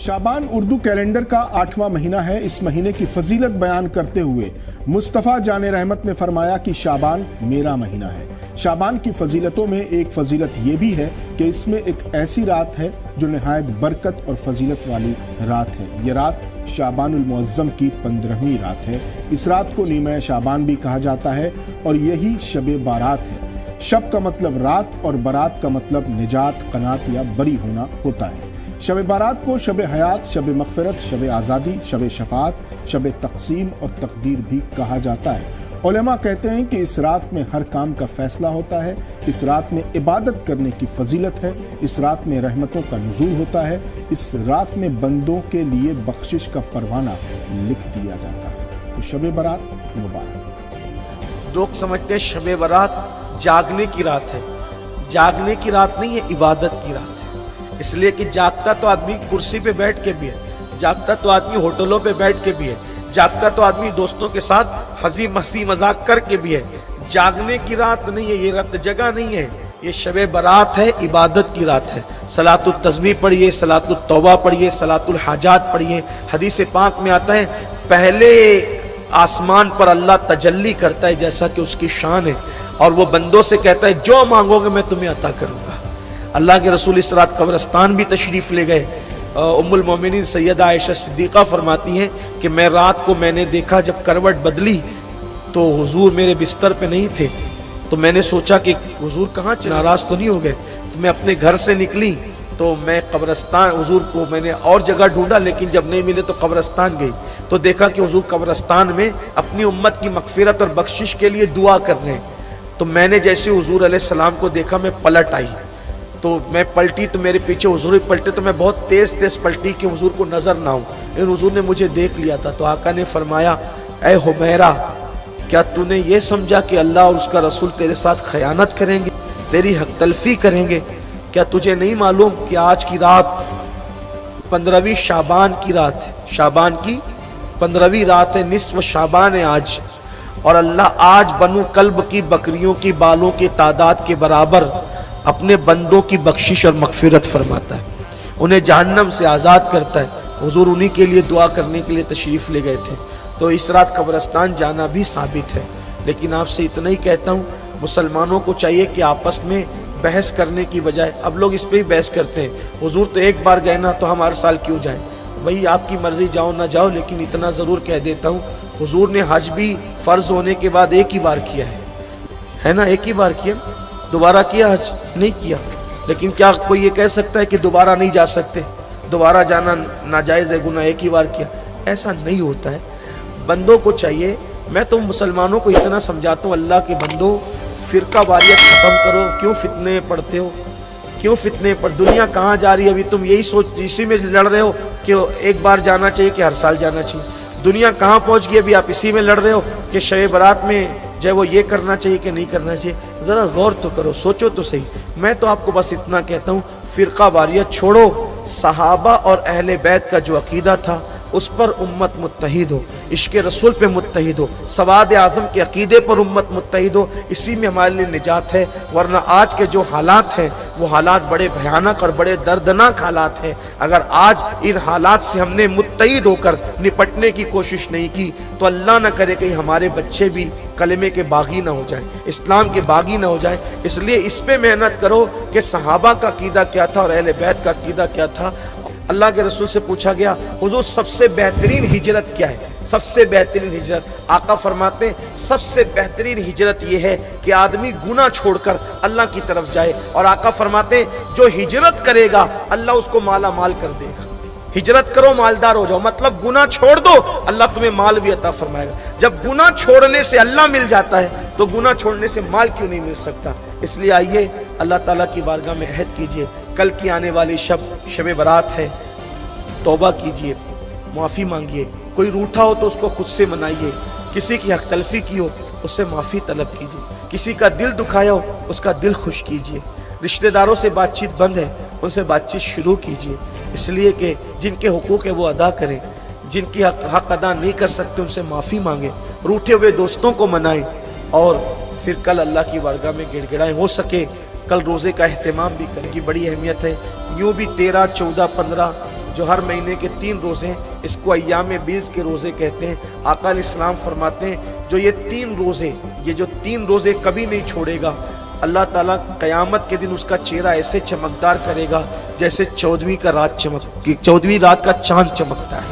शाबान Urdu calendar का 8वां महीना है। इस महीने की फजीलत बयान करते हुए मुस्तफ़ा जान रहमत ने फरमाया कि शाबान मेरा महीना है। शाबान की फजीलतों में एक फजीलत ये भी है कि इसमें एक ऐसी रात है जो निहायत बरकत और फजीलत वाली रात है। ये रात शाबानुल मुअज़्ज़म की 15वीं रात है। इस रात को नीम शाबान भी कहा जाता है और यही शब बारात है। शब का मतलब रात और बारात का मतलब निजात, कनात या बरी होना होता है। शब बारात को शब हयात, शब मग़फ़िरत, शब आज़ादी, शब शफ़ाअत, शब तक़सीम और तक़दीर भी कहा जाता है। उलमा कहते हैं कि इस रात में हर काम का फैसला होता है। इस रात में इबादत करने की फजीलत है। इस रात में रहमतों का नुज़ूल होता है। इस रात में बंदों के लिए बख्शिश का परवाना लिख दिया जाता है। तो शब बारात मुबारक। लोग समझते हैं शब बारात जागने की रात है। जागने की रात नहीं है, इबादत की रात है। इसलिए कि जागता तो आदमी कुर्सी पे बैठ के भी है, जागता तो आदमी होटलों पे बैठ के भी है, जागता तो आदमी दोस्तों के साथ हंसी मजाक करके भी है। जागने की रात नहीं है, ये रात जगह नहीं है, ये शब बारात है, इबादत की रात है। सलातुल तस्बीह पढ़िए, सलातुल तौबा पढ़िए, सलातुल हाजात पढ़िए। हदीस पाक में आता है पहले आसमान पर अल्लाह तजल्ली करता है जैसा कि उसकी शान है, और वो बंदों से कहता है जो मांगोगे मैं तुम्हें अता करूंगा। अल्लाह के रसूल इस रात कब्रिस्तान भी तशरीफ़ ले गए। उम्मुल मोमिनीन सैयदा आयशा सिद्दीक़ा फरमाती हैं कि मैं रात को मैंने देखा जब करवट बदली तो हुजूर मेरे बिस्तर पे नहीं थे, तो मैंने सोचा कि हुजूर कहाँ नाराज़ तो नहीं हो गए। तो मैं अपने घर से निकली तो मैं कब्रिस्तान, हुजूर को मैंने और जगह ढूंढा लेकिन जब नहीं मिले तो कब्रिस्तान गई तो देखा कि हुजूर कब्रिस्तान में अपनी उम्मत की मग़फ़िरत और बख्शिश के लिए दुआ कर रहे हैं। तो मैंने जैसे हुजूर अलैहिस्सलाम को देखा मैं पलट आई, तो मैं पलटी तो मेरे पीछे हुजूर पलटे, तो मैं बहुत तेज़ पलटी कि हुजूर को नज़र ना हो, लेकिन हुजूर ने मुझे देख लिया था। तो आका ने फरमाया ऐ हुमैरा, क्या तूने ये समझा कि अल्लाह और उसका रसूल तेरे साथ खयानत करेंगे, तेरी हक तलफी करेंगे? क्या तुझे नहीं मालूम कि आज की रात 15वीं शाबान की रात है? शाबान की 15वीं रात है, निस्फ शाबान है आज, और अल्लाह आज बनु कल्ब की बकरियों की बालों की तादाद के बराबर अपने बंदों की बख्शिश और मग़फ़िरत फरमाता है, उन्हें जहन्नम से आज़ाद करता है। हुजूर उन्हीं के लिए दुआ करने के लिए तशरीफ़ ले गए थे। तो इस रात कब्रिस्तान जाना भी साबित है। लेकिन आपसे इतना ही कहता हूँ, मुसलमानों को चाहिए कि आपस में बहस करने की बजाय, अब लोग इस पर ही बहस करते हैं, हुजूर तो एक बार गए ना तो हम हर साल क्यों जाएं? भाई आपकी मर्ज़ी, जाओ ना जाओ, लेकिन इतना ज़रूर कह देता हूँ, हुजूर ने हज भी फ़र्ज़ होने के बाद एक ही बार किया है ना? एक ही बार किया, दोबारा किया हज नहीं किया। लेकिन क्या कोई ये कह सकता है कि दोबारा नहीं जा सकते, दोबारा जाना नाजायज़ है, गुनाह, एक ही बार किया? ऐसा नहीं होता है। बंदों को चाहिए, मैं तो मुसलमानों को इतना समझाता हूँ, अल्लाह के बंदो फ़िरका वारियत ख़त्म करो। क्यों फितने में पड़ते हो? क्यों फितने पर? दुनिया कहाँ जा रही है? अभी तुम यही सोच, इसी में लड़ रहे हो कि एक बार जाना चाहिए कि हर साल जाना चाहिए। दुनिया कहाँ पहुँच गई? अभी आप इसी में लड़ रहे हो कि शब बारात में जो वो ये करना चाहिए कि नहीं करना चाहिए। ज़रा गौर तो करो, सोचो तो सही। मैं तो आपको बस इतना कहता हूँ, फ़िरका वारियत छोड़ो, सहाबा और अहले बैत का जो अकीदा था उस पर उम्मत मुत्तहिद हो, इश्क़ रसूल पे मुत्तहिद हो, सवाद आज़म के अकीदे पर उम्मत मुत्तहिद हो। इसी में हमारे लिए निजात है। वरना आज के जो हालात हैं वो हालात बड़े भयानक और बड़े दर्दनाक हालात हैं। अगर आज इन हालात से हमने मुत्तहिद होकर निपटने की कोशिश नहीं की तो अल्लाह न करे कहीं हमारे बच्चे भी कलमे के बागी ना हो जाए, इस्लाम के बागी ना हो जाए। इसलिए इस पे मेहनत करो कि सहाबा का अकीदा क्या था और अहले बैत का अकीदा क्या था। अल्लाह के रसूल से पूछा गया, हुजूर सबसे बेहतरीन हिजरत क्या है? सबसे बेहतरीन हिजरत, आका फरमाते हैं सबसे बेहतरीन हिजरत ये है कि आदमी गुनाह छोड़कर अल्लाह की तरफ जाए। और आका फरमाते हैं जो हिजरत करेगा अल्लाह उसको माला माल कर देगा। हिजरत करो, मालदार हो जाओ, मतलब गुनाह छोड़ दो, अल्लाह तुम्हें माल भी अता फरमाएगा। जब गुनाह छोड़ने से अल्लाह मिल जाता है तो गुनाह छोड़ने से माल क्यों नहीं मिल सकता? इसलिए आइए अल्लाह ताला की बारगाह में अहद कीजिए, कल की आने वाली शब बारात है, तौबा कीजिए, माफ़ी मांगिए। कोई रूठा हो तो उसको खुद से मनाइए, किसी की हक तलफी की हो उससे माफ़ी तलब कीजिए, किसी का दिल दुखाया हो उसका दिल खुश कीजिए। रिश्तेदारों से बातचीत बंद है, उनसे बातचीत शुरू कीजिए, इसलिए कि जिनके हुकूक है वो अदा करें, जिनकी हक अदा नहीं कर सकते उनसे माफ़ी मांगे, रूठे हुए दोस्तों को मनाएं और फिर कल अल्लाह की बारगाह में गिड़गिड़ाएं। हो सके कल रोज़े का अहतमाम भी करने की बड़ी अहमियत है। यूँ भी 13, 14, 15 جو ہر مہینے کے 3 روزے ہیں، اس کو ایام بیز کے روزے کہتے ہیں۔ آقا علیہ السلام فرماتے ہیں جو یہ 3 روزے کبھی نہیں چھوڑے گا، اللہ تعالیٰ قیامت کے دن اس کا چہرہ ایسے چمکدار کرے گا جیسے 14ویں رات کا چاند چمکتا ہے۔